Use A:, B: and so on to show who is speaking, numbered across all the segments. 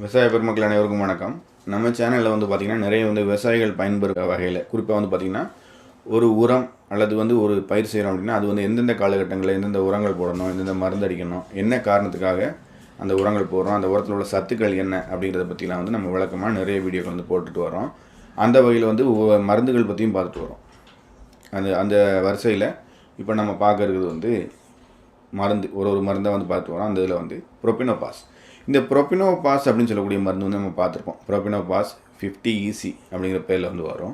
A: விவசாய பெருமக்கள் அனைவருக்கும் வணக்கம். நம்ம சேனலில் வந்து பார்த்திங்கன்னா நிறைய விவசாயிகள் பயன்பெறுற வகையில் குறிப்பாக வந்து பார்த்திங்கன்னா ஒரு உரம் அல்லது ஒரு பயிர் செய்கிறோம் அப்படின்னா அது எந்தெந்த காலகட்டங்களில் எந்தெந்த உரங்கள் போடணும், எந்தெந்த மருந்து அடிக்கணும், என்ன காரணத்துக்காக அந்த உரங்கள் போடுறோம், அந்த உரத்தில் உள்ள சத்துக்கள் என்ன அப்படிங்கிறத பற்றிலாம் நம்ம விளக்கமாக நிறைய வீடியோக்கள் போட்டுட்டு வரோம். அந்த வகையில் மருந்துகள் பற்றியும் பார்த்துட்டு வரோம். அந்த அந்த வரிசையில் இப்போ நம்ம பார்க்கறது மருந்து ஒரு மருந்தை பார்த்துட்டு வரோம். அந்த இதில் புரோபினோபாஸ். இந்த புரோபினோபாஸ் அப்படின்னு சொல்லக்கூடிய மருந்து நம்ம பார்த்துருப்போம். புரோபினோபாஸ் 50EC அப்படிங்கிற பேரில் வரும்.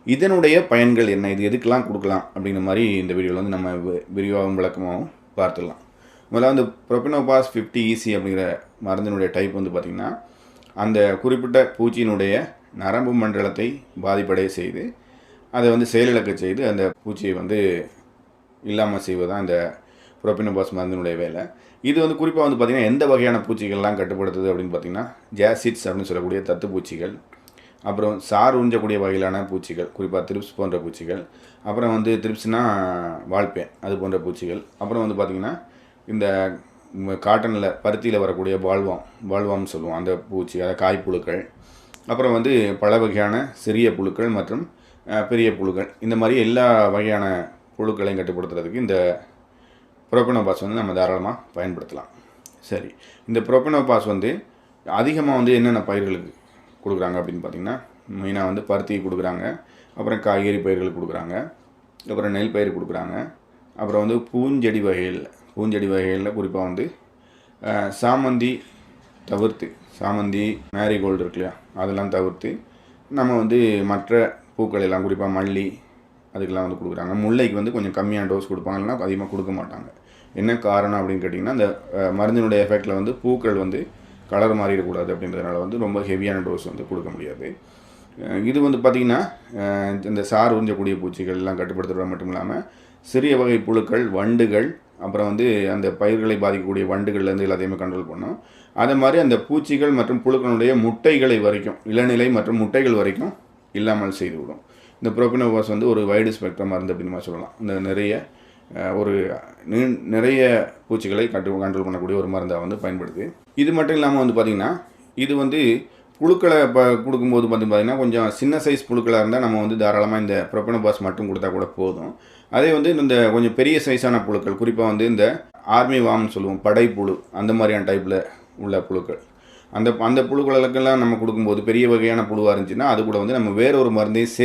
A: இதனுடைய பயன்கள் என்ன, இது எதுக்கெல்லாம் கொடுக்கலாம் அப்படிங்கிற மாதிரி இந்த வீடியோவில் நம்ம விரிவாகவும் விளக்கமாகவும் பார்த்துடலாம். முதல்ல புரோபினோபாஸ் 50EC அப்படிங்கிற மருந்தினுடைய டைப் பார்த்திங்கன்னா அந்த குறிப்பிட்ட பூச்சியினுடைய நரம்பு மண்டலத்தை பாதிப்படைய செய்து அதை செயலிழக்க செய்து அந்த பூச்சியை இல்லாமல் செய்வதுதான் இந்த புரோபினோபாஸ் மருந்தினுடைய வேலை. இது குறிப்பாக பார்த்திங்கன்னா எந்த வகையான பூச்சிகள்லாம் கட்டுப்படுத்துது அப்படின்னு பார்த்திங்கன்னா ஜாசிட்ஸ் அப்படின்னு சொல்லக்கூடிய தத்து பூச்சிகள், அப்புறம் சார் உறிஞ்சக்கூடிய வகையிலான பூச்சிகள், குறிப்பாக த்ரிப்ஸ் போன்ற பூச்சிகள், அப்புறம் த்ரிப்ஸ்னால் வால்பேன் அது போன்ற பூச்சிகள், அப்புறம் பார்த்திங்கன்னா இந்த காட்டனில் பருத்தியில் வரக்கூடிய பால்வாம்னு சொல்லுவோம் அந்த பூச்சி, அதாவது காய்ப்புழுக்கள், அப்புறம் பல வகையான சிறிய புழுக்கள் மற்றும் பெரிய புழுக்கள், இந்த மாதிரி எல்லா வகையான புழுக்களையும் கட்டுப்படுத்துறதுக்கு இந்த புரோபினோபாஸ் நம்ம தாராளமாக பயன்படுத்தலாம். சரி, இந்த புரோபினோபாஸ் அதிகமாக என்னென்ன பயிர்களுக்கு கொடுக்குறாங்க அப்படின்னு பார்த்திங்கன்னா மெயினாக பருத்தி கொடுக்குறாங்க, அப்புறம் காய்கறி பயிர்களுக்கு கொடுக்குறாங்க, அப்புறம் நெல் பயிர் கொடுக்குறாங்க, அப்புறம் பூஞ்செடி வகைகளில் குறிப்பாக சாமந்தி தவிர்த்து, சாமந்தி மேரிகோல்டு இருக்கு இல்லையா, அதெல்லாம் தவிர்த்து நம்ம மற்ற பூக்கள் எல்லாம் குறிப்பாக மல்லி அதுக்கெல்லாம் கொடுக்குறாங்க. முல்லைக்கு கொஞ்சம் கம்மியான டோஸ் கொடுப்பாங்க, இல்லைனா அதிகமாக கொடுக்க மாட்டாங்க. என்ன காரணம் அப்படின்னு கேட்டிங்கன்னா அந்த மருந்தினுடைய எஃபெக்டில் பூக்கள் கலர் மாறிடக்கூடாது அப்படின்றதுனால ரொம்ப ஹெவியான டோஸ் கொடுக்க முடியாது. இது பார்த்திங்கன்னா இந்த சார் உறிஞ்சக்கூடிய பூச்சிகள் எல்லாம் கட்டுப்படுத்துறது மட்டும் இல்லாமல் சிறிய வகை புழுக்கள், வண்டுகள், அப்புறம் அந்த பயிர்களை பாதிக்கக்கூடிய வண்டுகள்லேருந்து எல்லாத்தையுமே கண்ட்ரோல் பண்ணும். அதே மாதிரி அந்த பூச்சிகள் மற்றும் புழுக்களுடைய முட்டைகளை வரைக்கும், இளநிலை மற்றும் முட்டைகள் வரைக்கும் இல்லாமல் செய்துவிடும். இந்த புரோபினோபாஸ் ஒரு வைடு ஸ்பெக்ட்ரம் மருந்து அப்படின்னு சொல்லலாம். இந்த நிறைய பூச்சிகளை கண்ட்ரோல் பண்ணக்கூடிய ஒரு மருந்தாக பயன்படுது. இது மட்டும் இல்லாமல் பார்த்திங்கன்னா இது புழுக்களை கொடுக்கும்போது பார்த்திங்கன்னா கொஞ்சம் சின்ன சைஸ் புழுக்களாக இருந்தால் நம்ம தாராளமாக இந்த புரோபினோபாஸ் மட்டும் கொடுத்தா கூட போதும். அதே இந்த கொஞ்சம் பெரிய சைஸான புழுக்கள், குறிப்பாக இந்த ஆர்மி வாம்னு சொல்லுவோம், படைப்புழு, அந்த மாதிரியான டைப்பில் உள்ள புழுக்கள், அந்த புழுக்களுக்கெல்லாம் நம்ம கொடுக்கும்போது பெரிய வகையான புழுவாக இருந்துச்சுன்னா அது கூட நம்ம வேறொரு மருந்தையும்